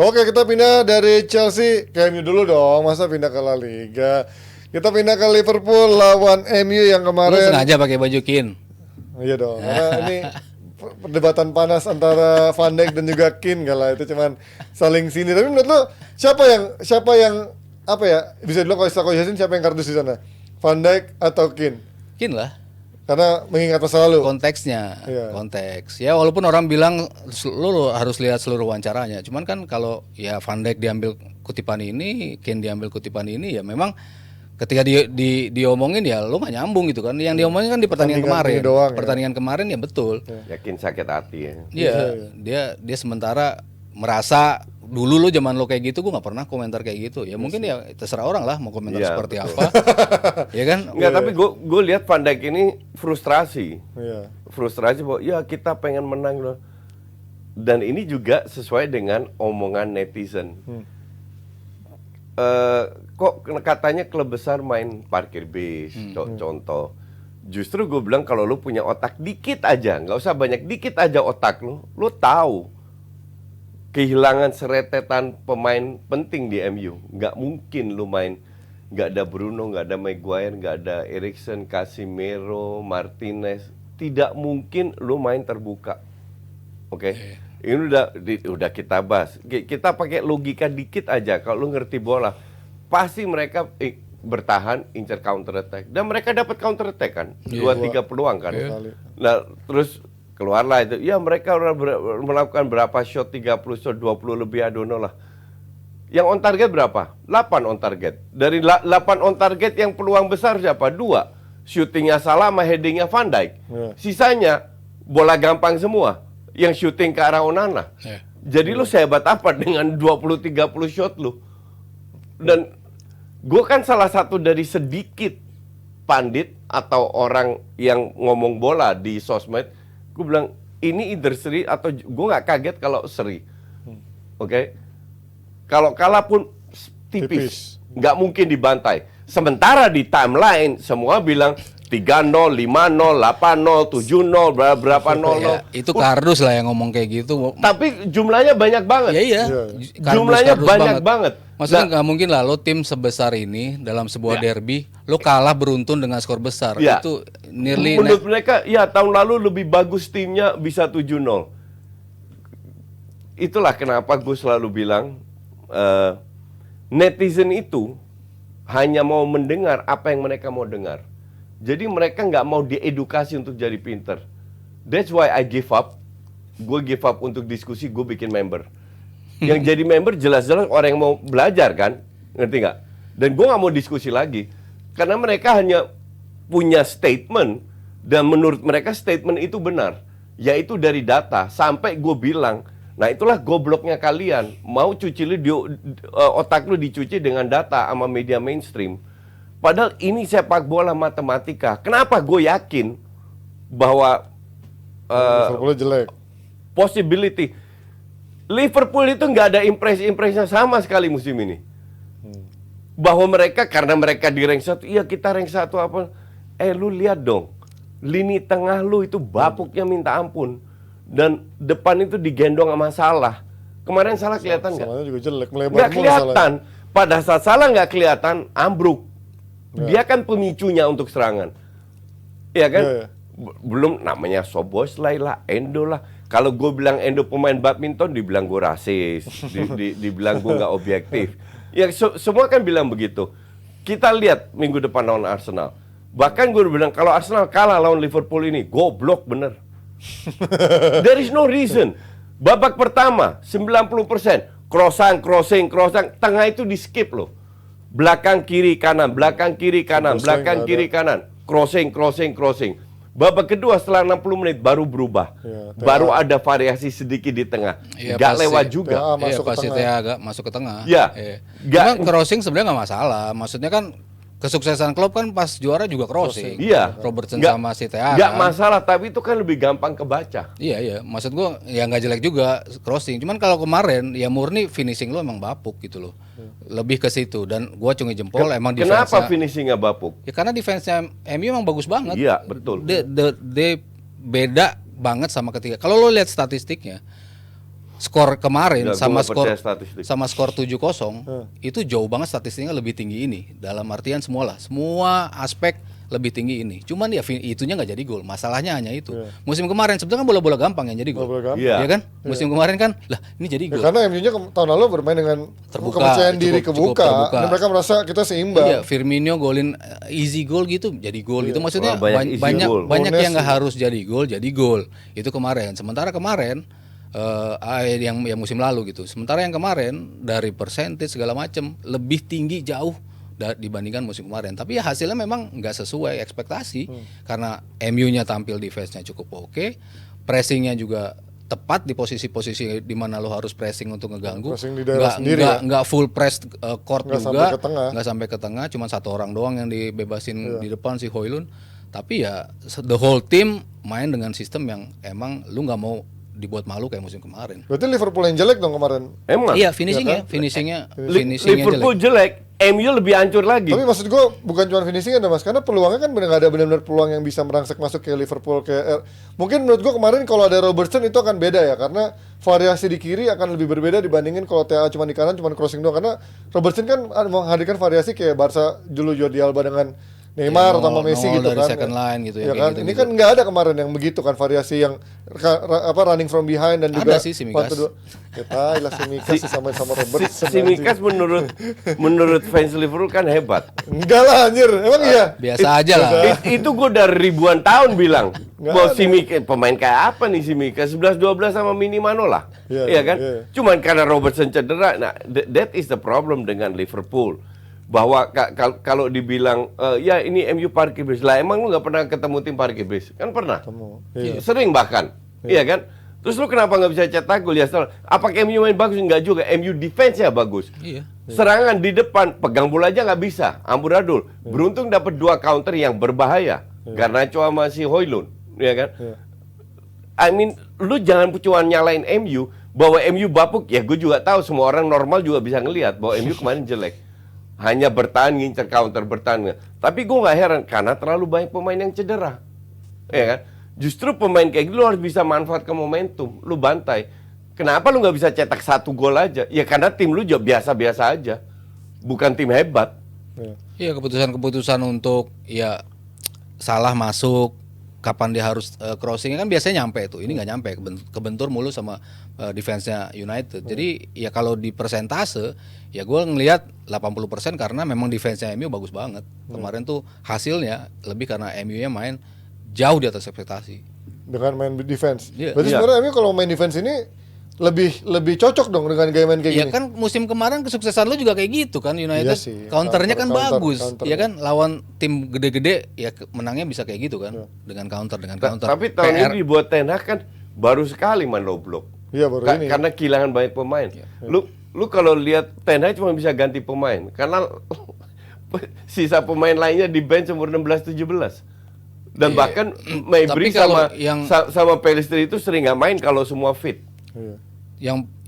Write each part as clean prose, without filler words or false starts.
Oke, kita pindah dari Chelsea ke MU dulu dong. Masa pindah ke La Liga? Kita pindah ke Liverpool lawan MU yang Lu kemarin. sengaja pakai baju Keane. Iya dong. Karena ini perdebatan panas antara Van Dijk dan juga Keane kala itu cuman saling sini. Tapi menurut lo siapa yang apa ya? Bisa dulu kalau istilah Yasin siapa yang kardus di sana? Van Dijk atau Keane? Keane lah. Karena mengingat masa lalu. Konteksnya, Iya. konteks. Ya walaupun orang bilang lu harus lihat seluruh wawancaranya. Cuman kan kalau ya Van Dijk diambil kutipan ini, Keane diambil kutipan ini, ya memang ketika diomongin ya lu nggak nyambung gitu kan. Yang diomongin kan di pertandingan kemarin. ini doang, ya. Pertandingan kemarin ya betul. Yakin sakit hati ya. Iya, dia sementara merasa dulu lo zaman lo kayak gitu, gue nggak pernah komentar kayak gitu. Ya mungkin ya terserah orang lah mau komentar Iya, seperti betul. apa, ya kan? Enggak, tapi gue lihat Van Dijk ini frustrasi. Iya. Frustrasi bahwa ya kita pengen menang loh. Dan ini juga sesuai dengan omongan netizen. Kok katanya klub besar main parkir bis, contoh. Justru gue bilang kalau lu punya otak dikit aja, nggak usah banyak, dikit aja otak lu tahu kehilangan seretetan pemain penting di MU. Nggak mungkin lu main, nggak ada Bruno, nggak ada Maguire, nggak ada Eriksen, Casemiro, Martinez. Tidak mungkin lu main terbuka. Oke? Ini udah kita bahas. Kita pakai logika dikit aja. Kalau lu ngerti bola, pasti mereka bertahan, incer counter attack, dan mereka dapat counter attack kan, 2-3 peluang kan. Nah, terus keluarlah itu. Ya mereka melakukan berapa shot, 30 shot, 20 lebih, I don't know lah. Yang on target berapa? 8 on target. Dari 8 on target yang peluang besar siapa? 2. Shootingnya Salah sama headingnya Van Dijk. Sisanya bola gampang semua. Yang shooting ke arah Onana. Jadi lu sehebat apa dengan 20-30 shot lu? Dan gue kan salah satu dari sedikit pandit atau orang yang ngomong bola di sosmed. Gue bilang ini either seri atau gue nggak kaget kalau seri. Oke? Kalau kalah pun tipis. Nggak mungkin dibantai. Sementara di timeline semua bilang 3-0, 5-0, 8-0, 7-0, berapa 0-0. Ya, itu kardus lah yang ngomong kayak gitu. Tapi jumlahnya banyak banget. Ya iya. Jumlahnya banyak banget. Maksudnya nggak mungkin lah lo tim sebesar ini dalam sebuah derby lo kalah beruntun dengan skor besar. Itu nearly menurut mereka ya tahun lalu lebih bagus timnya bisa 7-0. Itulah kenapa gue selalu bilang netizen itu hanya mau mendengar apa yang mereka mau dengar. Jadi mereka nggak mau diedukasi untuk jadi pinter. That's why I give up. Gue give up untuk diskusi, gue bikin member. Yang jadi member jelas-jelas orang yang mau belajar kan, ngerti nggak? Dan gue nggak mau diskusi lagi, karena mereka hanya punya statement dan menurut mereka statement itu benar, yaitu dari data. Sampai gue bilang, nah itulah gobloknya kalian, mau cuci otak lu dicuci dengan data sama media mainstream. Padahal ini sepak bola matematika. Kenapa gue yakin bahwa jelek. Possibility Liverpool itu nggak ada impresi-impresinya sama sekali musim ini. Bahwa mereka karena mereka di rank 1, iya kita rank 1 apa? Lu lihat dong, lini tengah lu itu bapuknya minta ampun, dan depan itu digendong sama Salah. Kemarin Salah kelihatan nggak? Salahnya juga jelek, melebar Nggak mulu kelihatan. Pada saat Salah nggak kelihatan, ambruk. Dia kan pemicunya untuk serangan. Iya kan? Belum namanya Szoboszlai lah, Endo lah. Kalau gue bilang Endo pemain badminton, dibilang gue rasis, dibilang gue nggak objektif. Ya semua kan bilang begitu. Kita lihat minggu depan lawan Arsenal. Bahkan gue bilang kalau Arsenal kalah lawan Liverpool ini, goblok bener. There is no reason. Babak pertama 90% crossing, tengah itu di skip loh. Belakang kiri kanan, belakang kiri kanan, belakang kiri kanan, crossing. Babak kedua setelah 60 menit baru berubah. Baru ada variasi sedikit di tengah. Gak lewat juga. Pasti agak masuk ke tengah. Ya. Memang crossing sebenarnya nggak masalah. Maksudnya kan kesuksesan klub kan pas juara juga crossing. Iya. Robertson sama si Tea. Gak masalah, tapi itu kan lebih gampang kebaca. Iya. Maksud gua ya nggak jelek juga crossing. Cuman kalau kemarin ya murni finishing lo emang bapuk gitu loh. Lebih ke situ, dan gua cungi jempol emang defense-nya. Kenapa finishingnya bapuk? Ya karena defense-nya MU emang bagus banget. Iya, betul. Dia beda banget sama ketika. Kalau lo lihat statistiknya, skor kemarin Nggak, gua nggak percaya statistik. sama skor 7-0 itu jauh banget statistiknya lebih tinggi ini. Dalam artian semua aspek lebih tinggi ini. Cuman ya itunya nggak jadi gol. Masalahnya hanya itu. Musim kemarin sebetulnya kan bola-bola gampang yang jadi gol. Bola-bola gampang. Iya. Iya kan? Musim kemarin kan lah ini jadi Ya, gol. karena MU-nya tahun lalu bermain dengan Terbuka, kepercayaan diri cukup kebuka, terbuka. dan mereka merasa kita seimbang. Iya, Firmino golin easy goal gitu jadi gol gitu. Maksudnya Wah, banyak easy banyak goal. banyak Goalnya yang nggak sih. harus jadi gol. Itu kemarin. Sementara kemarin yang musim lalu gitu. Sementara yang kemarin dari persentage segala macam lebih tinggi jauh dibandingkan musim kemarin. Tapi ya hasilnya memang nggak sesuai ekspektasi karena MU-nya tampil defense-nya cukup oke, pressing-nya juga tepat di posisi-posisi di mana lo harus pressing untuk ngeganggu. Pressing di daerah sendiri ya? Nggak full press court Nggak juga, sampai ke tengah. nggak sampai ke tengah, cuma satu orang doang yang dibebasin di depan si Højlund. Tapi ya the whole team main dengan sistem yang emang lu nggak mau dibuat malu kayak musim kemarin. Berarti Liverpool yang jelek dong kemarin. Emang Iya, finishingnya Liverpool jelek, MU lebih hancur lagi. Tapi maksud gue bukan cuma finishingnya Mas, karena peluangnya kan nggak ada benar-benar peluang yang bisa merangsek masuk ke Liverpool mungkin menurut gue kemarin kalau ada Robertson itu akan beda ya, karena variasi di kiri akan lebih berbeda dibandingin kalau TA cuma di kanan cuma crossing doang, karena Robertson kan menghadirkan variasi kayak Barca dulu Jordi Alba dengan Neymar atau sama Messi gitu dari kan. second line gitu ya ya, kan. kayak Ini gitu-gitu. kan nggak ada kemarin yang begitu kan, variasi yang running from behind dan juga Ada sih Tsimikas. Kita lah Tsimikas sama Robertson. Simikas menurut fans Liverpool kan hebat. Enggak lah anjir, emang iya. Biasa aja lah. Itu gue dari ribuan tahun bilang Nggak bahwa ada. Simikas pemain kayak apa nih Simikas 11-12 sama Minamino lah. Iya, Iya kan? iya. Cuman karena Robertson cedera. Nah, that is the problem dengan Liverpool. Bahwa kalau dibilang ya ini MU parkir bis lah, emang lu nggak pernah ketemu tim parkir bis? Kan pernah. Iya. Sering bahkan. Iya kan? Terus lu kenapa nggak bisa cetak gol ya? Apakah MU main bagus? Enggak juga. MU defense-nya bagus. Iya. Serangan di depan, pegang bola aja nggak bisa, amburadul. Beruntung dapat 2 counter yang berbahaya. Garnacho sama si Højlund, ya kan? I mean, lu jangan cuma nyalain MU, bahwa MU bapuk, ya gue juga tahu semua orang normal juga bisa ngelihat bahwa MU kemarin jelek. Hanya bertahan, ngincer counter, bertahan. Tapi gue nggak heran, karena terlalu banyak pemain yang cedera. Ya kan? Justru pemain kayak gitu lu harus bisa manfaatkan momentum, lu bantai. Kenapa lu nggak bisa cetak 1 gol aja? Ya karena tim lu juga biasa-biasa aja. Bukan tim hebat. Iya, keputusan untuk ya salah masuk, kapan dia harus crossing kan biasanya nyampe tuh. Ini nggak nyampe, kebentur mulu sama defense-nya United. Jadi ya kalau di persentase ya gue ngelihat 80% karena memang defense-nya MU bagus banget. Kemarin tuh hasilnya lebih karena MU-nya main jauh di atas ekspektasi. Dengan main defense. Iya. Berarti Iya. sebenarnya MU kalau main defense ini lebih cocok dong dengan gaya main kayak Ya gini. kan musim kemarin kesuksesan lu juga kayak gitu kan United. Iya sih. Counternya kan Counter, bagus. counter. Ya kan lawan tim gede-gede ya menangnya bisa kayak gitu kan. Dengan counter. Tapi tahun ini dibuat Ten Hag kan baru sekali main low block. Iya baru ini. Karena kehilangan banyak pemain. Lu kalau lihat Ten Hag cuma bisa ganti pemain karena sisa pemain lainnya di bench umur 16-17. Dan Iya. bahkan Maybri Tapi kalau sama Pellistri itu sering nggak main kalau semua fit. Iya.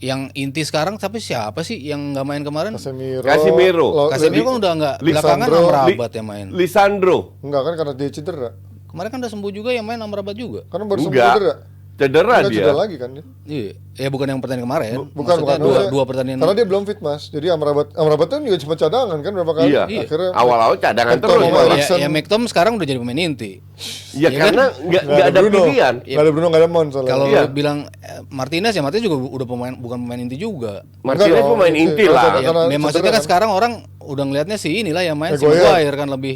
yang inti sekarang tapi siapa sih yang nggak main kemarin? Casemiro. Casemiro kan udah nggak, belakangan Lisandro. Amrabat yang main. Lisandro. Enggak kan karena dia cedera. Kemarin kan udah sembuh juga yang main Amrabat juga. Karena baru sembuh Enggak. cedera. Cedera Enggak dia. cedera lagi kan dia. Iya, ya bukan yang pertandingan kemarin. Bukan. Maksudnya Maksudnya, dua pertandingan. Karena dia belum fit Mas. Jadi Amrabat kan juga cuma cadangan kan berapa kali. Iya. Akhirnya Awal-awal cadangan Hector terus. sama malah. Eriksen. ya McTom sekarang udah jadi pemain inti. Ya Iya karena kan? nggak ada Bruno. pilihan. Nggak ada Bruno, nggak ada Mount soalnya. Kalau Iya. lu bilang Martinez juga udah bukan pemain inti juga. Martinez Enggak dong, pemain inti. inti Karena- lah. karena Ya, maksudnya cedera kan kan. sekarang orang udah ngelihatnya sih inilah yang main si Maguire. Maguire kan lebih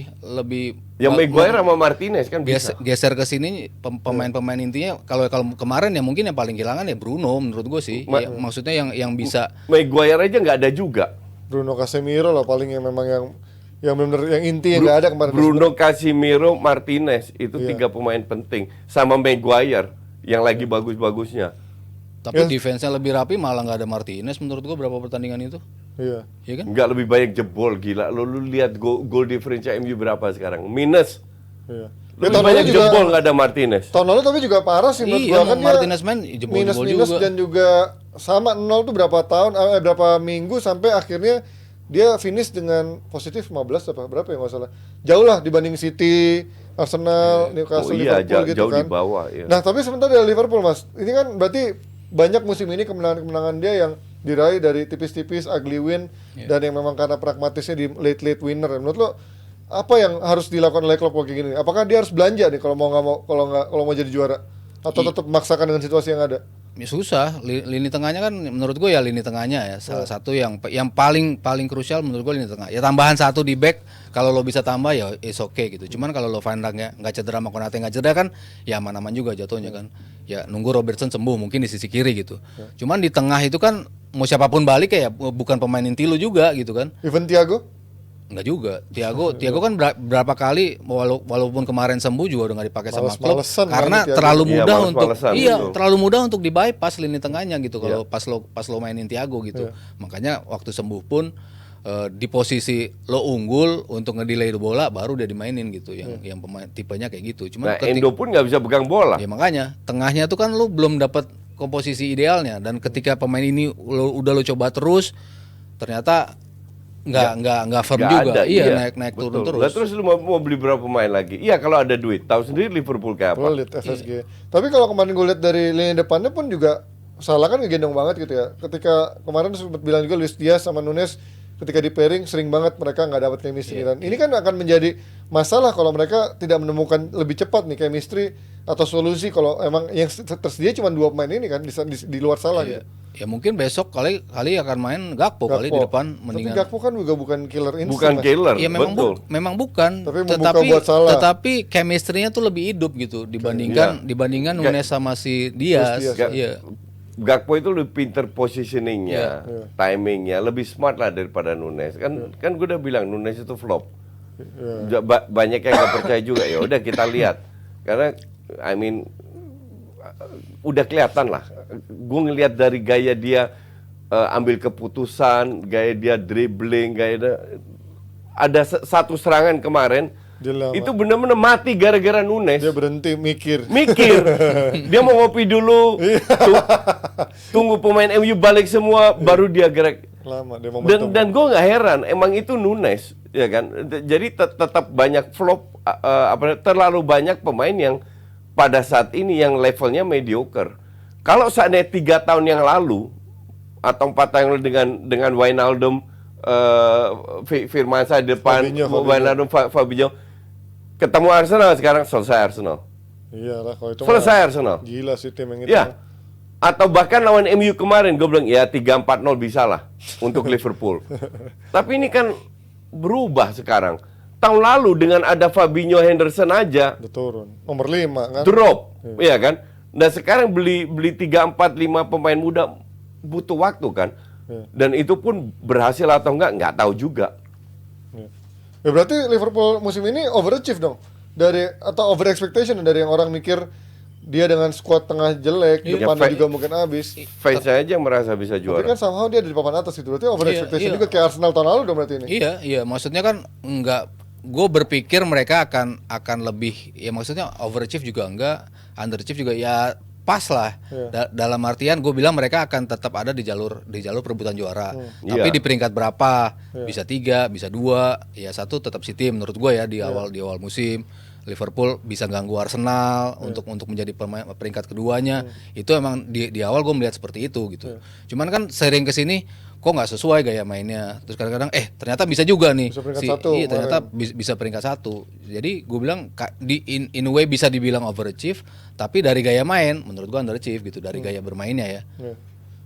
Yang Maguire sama Martinez kan bisa. geser ke sini pemain-pemain intinya. Kalau kemarin ya mungkin yang paling kehilangan ya Bruno menurut gue sih. Ya, maksudnya yang bisa Maguire aja nggak ada juga. Bruno Casemiro lah paling yang memang yang benar-benar yang inti yang nggak ada kemarin. Bruno Casemiro, Martinez itu Iya. 3 pemain penting. Sama Maguire yang lagi bagus-bagusnya. tapi Ya. defense-nya lebih rapi malah nggak ada Martinez menurut gue berapa pertandingan itu. Iya. Iya kan? Nggak lebih banyak jebol, gila. Lu lihat goal difference MU berapa sekarang? Minus. Iya. Lebih tahun banyak lalu juga- jebol nggak ada Martinez. Tahun lalu tapi juga parah sih menurut Iya, gua kan Martinez dia main jebol-jebol minus juga. dan juga sama 0 tuh berapa tahun berapa minggu sampai akhirnya dia finish dengan positif 15 apa berapa ya nggak salah. Jauh lah dibanding City, Arsenal, Newcastle, Oh iya, Liverpool gitu jauh kan. di bawah. Iya. Nah, tapi sebentar dari Liverpool Mas. Ini kan berarti banyak musim ini kemenangan-kemenangan dia yang diraih dari tipis-tipis, ugly win, dan yang memang karena pragmatisnya di late winner. Menurut lo apa yang harus dilakukan oleh Klopp kayak gini? Apakah dia harus belanja nih kalau mau jadi juara, atau tetap memaksakan dengan situasi yang ada? Ya susah, lini tengahnya kan menurut gue ya lini tengahnya ya salah satu yang paling krusial menurut gue lini tengah. Ya tambahan satu di back kalau lo bisa tambah ya is okay gitu. Cuman kalau lo Van Dijk nggak cedera sama Konate nggak cedera kan ya aman-aman juga jatuhnya kan. Ya nunggu Robertson sembuh mungkin di sisi kiri gitu. Cuman di tengah itu kan mau siapapun balik ya bukan pemain inti lo juga gitu kan. Even Thiago? Enggak juga. Thiago kan berapa kali walaupun kemarin sembuh juga udah nggak dipakai sama klub Males-malesan karena Thiago. terlalu mudah untuk gitu. terlalu mudah untuk di bypass lini tengahnya gitu kalau pas lo mainin Thiago gitu. Makanya waktu sembuh pun di posisi lo unggul untuk ngedelay bola baru dia dimainin gitu yang pemain tipenya kayak gitu. Cuman Endo pun nggak bisa pegang bola. ya makanya tengahnya tuh kan lo belum dapat komposisi idealnya dan ketika pemain ini udah lo coba terus ternyata nggak firm Nggak juga. ada, Naik betul. turun terus. Lah, terus lu mau beli berapa pemain lagi? Iya kalau ada duit. Tahu sendiri Liverpool kayak apa. Pelit FSG. Tapi kalau kemarin gue lihat dari lini depannya pun juga Salah kan ngegendong banget gitu ya. Ketika kemarin sempat bilang juga Luis Diaz sama Nunes ketika di pairing sering banget mereka nggak dapat chemistry dan ini kan akan menjadi masalah kalau mereka tidak menemukan lebih cepat nih chemistry atau solusi kalau emang yang tersedia cuma dua pemain ini kan di luar Salah gitu. Ya mungkin besok kali akan main Gakpo kali di depan mendingan. Tapi Gakpo kan juga bukan killer instinct. Bukan killer, Ya memang betul. memang bukan. Tapi membuka buat Salah. Tetapi chemistry-nya tuh lebih hidup gitu dibandingkan Nunes sama si Diaz. Iya. Gakpo itu lebih pinter positioningnya, timingnya, lebih smart lah daripada Nunes. Kan gue udah bilang Nunes itu flop. Banyak yang nggak percaya juga. Ya udah kita lihat. Karena udah kelihatan lah. Gue ngelihat dari gaya dia ambil keputusan, gaya dia dribbling, gaya dia, ada satu serangan kemarin. Itu benar-benar mati gara-gara Nunes. Dia berhenti mikir. Dia mau ngopi dulu. Tunggu pemain MU balik semua baru dia gerak. Lama dia Dan gue nggak heran, emang itu Nunes, ya kan. Jadi tetap banyak flop, terlalu banyak pemain yang pada saat ini yang levelnya mediocre. Kalau seandainya 3 tahun yang lalu atau 4 tahun yang lalu dengan Wijnaldum, Firmansyah di depan, Wijnaldum, Fabinho, ketemu Arsenal sekarang selesai Arsenal. Iyalah kalau itu selesai Arsenal. Gila sih tim yang itu. Ya. Atau bahkan lawan MU kemarin gue bilang ya 3-4-0 bisa lah untuk Liverpool. Tapi ini kan berubah sekarang. Tahun lalu dengan ada Fabinho, Henderson aja udah turun. Nomor 5 kan. Drop, iya kan? Dan sekarang beli 3, 4, 5 pemain muda butuh waktu kan. Dan itu pun berhasil atau enggak tahu juga. Ya berarti Liverpool musim ini overachieve dong. Atau over expectation dari yang orang mikir dia dengan skuad tengah jelek, depannya juga mungkin habis. Fansnya aja yang merasa bisa juara. Tapi kan somehow dia ada di papan atas gitu. Berarti over expectation juga kayak Arsenal tahun lalu dong berarti ini. Iya, maksudnya kan enggak, gue berpikir mereka akan lebih, ya maksudnya overachieve juga enggak, underachieve juga ya pas lah. Dalam artian gue bilang mereka akan tetap ada di jalur perebutan juara. Tapi di peringkat berapa? Bisa 3, bisa 2, ya 1 tetap City menurut gue ya di awal musim. Liverpool bisa ganggu Arsenal untuk menjadi peringkat keduanya. Itu emang di awal gue melihat seperti itu gitu. Cuman kan sering kesini kok nggak sesuai gaya mainnya. Terus kadang-kadang ternyata bisa juga nih. Bisa peringkat 1. Iya, ternyata bisa peringkat 1. Jadi gue bilang in a way bisa dibilang overachieve, tapi dari gaya main menurut gue underachieve gitu, dari gaya bermainnya ya.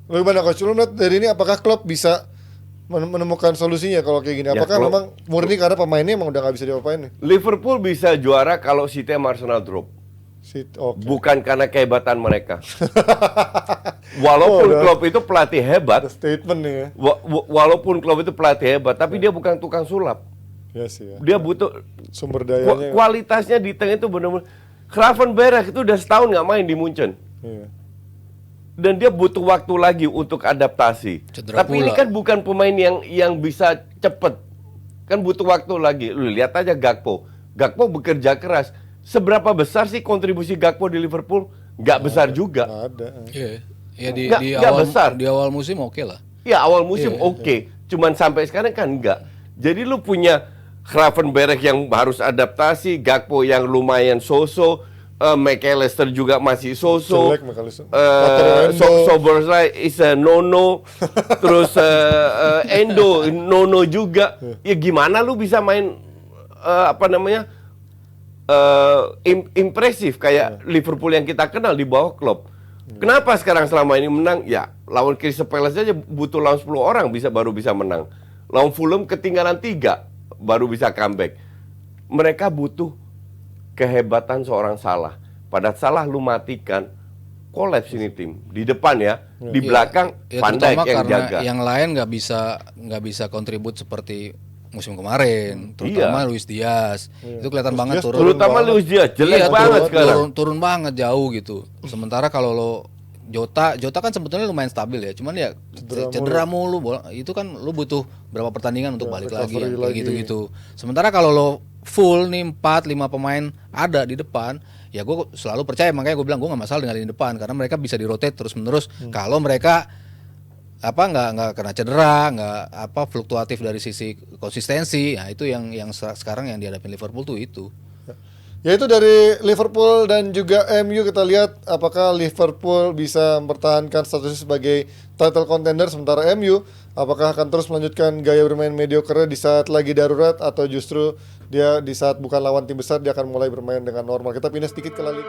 Lu gimana coach? Lu lihat dari ini apakah Klopp bisa menemukan solusinya kalau kayak gini? Apakah memang murni karena pemainnya emang udah nggak bisa diapain nih? Liverpool bisa juara kalau City sama Arsenal drop. Bukan karena kehebatan mereka. Walaupun Klopp itu pelatih hebat. Statement nih ya. Walaupun Klopp itu pelatih hebat, tapi dia bukan tukang sulap. Ya sih ya. Dia butuh sumber dayanya. Kualitasnya di tengah itu benar-benar. Gravenberch itu udah setahun nggak main di Munchen. Iya. Dan dia butuh waktu lagi untuk adaptasi. Tapi ini kan bukan pemain yang bisa cepet. Kan butuh waktu lagi. Lu lihat aja Gakpo. Gakpo bekerja keras. Seberapa besar sih kontribusi Gakpo di Liverpool? Nggak besar juga. Nggak ada. Iya, di awal musim oke lah. Ya awal musim oke. Cuman sampai sekarang kan enggak. Jadi lu punya Gravenberch yang harus adaptasi, Gakpo yang lumayan so-so, McAllister juga masih so-so. Jelek McAllister. Endo. Soboslai is a no-no. Terus Endo no-no juga. Ya gimana lu bisa main impresif kayak Liverpool yang kita kenal di bawah Klopp. Kenapa sekarang selama ini menang? Ya, lawan Crystal Palace aja butuh lawan 10 orang baru bisa menang. Lawan Fulham ketinggalan 3 baru bisa comeback. Mereka butuh kehebatan seorang Salah. Pada Salah lu matikan, kolaps ini tim. Di depan ya, di belakang Van Dijk terutama yang karena jaga. yang lain nggak bisa kontribut seperti musim kemarin, terutama Luis Diaz. Itu kelihatan banget turun. Terutama Luis Diaz jelek banget sekarang. Turun banget jauh gitu. Sementara kalau lo Jota kan sebetulnya lumayan stabil ya, cuman ya cedera mulu. Itu kan lo butuh berapa pertandingan untuk balik lagi ya, kayak gitu-gitu. Sementara kalau lo full nih 4-5 pemain ada di depan, ya gue selalu percaya, makanya gue bilang gue nggak masalah dengan di depan karena mereka bisa di-rotate terus-menerus. Kalau mereka nggak kena cedera, nggak fluktuatif dari sisi konsistensi, nah itu yang sekarang yang dihadapi Liverpool tuh itu. Ya itu dari Liverpool dan juga MU, kita lihat apakah Liverpool bisa mempertahankan statusnya sebagai title contender, sementara MU apakah akan terus melanjutkan gaya bermain mediocre di saat lagi darurat, atau justru dia di saat bukan lawan tim besar dia akan mulai bermain dengan normal. Kita pindah sedikit ke La Liga.